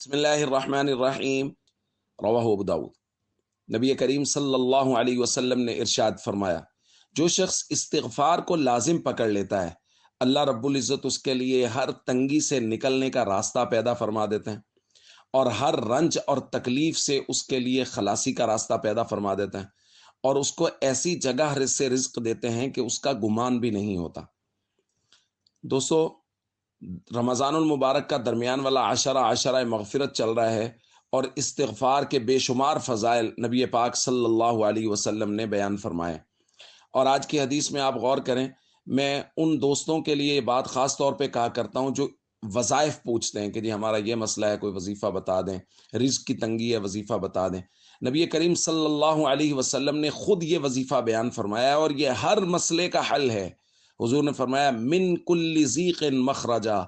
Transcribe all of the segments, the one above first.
بسم اللہ الرحمن الرحیم، رواہ ابو داؤد۔ نبی کریم صلی اللہ علیہ وسلم نے ارشاد فرمایا، جو شخص استغفار کو لازم پکڑ لیتا ہے اللہ رب العزت اس کے لیے ہر تنگی سے نکلنے کا راستہ پیدا فرما دیتے ہیں، اور ہر رنج اور تکلیف سے اس کے لیے خلاصی کا راستہ پیدا فرما دیتے ہیں، اور اس کو ایسی جگہ سے رزق دیتے ہیں کہ اس کا گمان بھی نہیں ہوتا۔ دوستو، رمضان المبارک کا درمیان والا عشرہ مغفرت چل رہا ہے، اور استغفار کے بے شمار فضائل نبی پاک صلی اللہ علیہ وسلم نے بیان فرمائے۔ اور آج کی حدیث میں آپ غور کریں، میں ان دوستوں کے لیے یہ بات خاص طور پہ کہا کرتا ہوں جو وظائف پوچھتے ہیں کہ جی ہمارا یہ مسئلہ ہے، کوئی وظیفہ بتا دیں، رزق کی تنگی ہے، وظیفہ بتا دیں۔ نبی کریم صلی اللہ علیہ وسلم نے خود یہ وظیفہ بیان فرمایا ہے، اور یہ ہر مسئلے کا حل ہے۔ حضور نے فرمایا من کل ضیق مخرجا،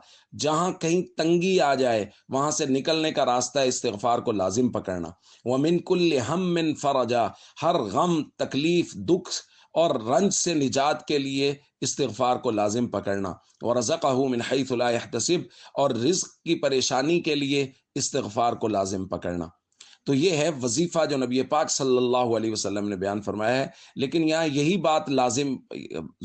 جہاں کہیں تنگی آ جائے وہاں سے نکلنے کا راستہ ہے استغفار کو لازم پکڑنا۔ ومن کل ہم فرجا، ہر غم، تکلیف، دکھ اور رنج سے نجات کے لیے استغفار کو لازم پکڑنا۔ ورزقہ من حیث لا یحتسب، اور رزق کی پریشانی کے لیے استغفار کو لازم پکڑنا۔ تو یہ ہے وظیفہ جو نبی پاک صلی اللہ علیہ وسلم نے بیان فرمایا ہے، لیکن یہاں یہی بات لازم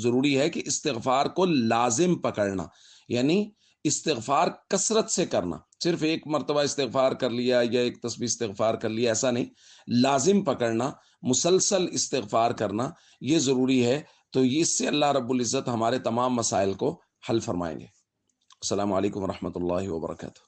ضروری ہے کہ استغفار کو لازم پکڑنا، یعنی استغفار کثرت سے کرنا۔ صرف ایک مرتبہ استغفار کر لیا یا ایک تسبیح استغفار کر لیا ایسا نہیں، لازم پکڑنا، مسلسل استغفار کرنا، یہ ضروری ہے۔ تو اس سے اللہ رب العزت ہمارے تمام مسائل کو حل فرمائیں گے۔ السلام علیکم ورحمۃ اللہ وبرکاتہ۔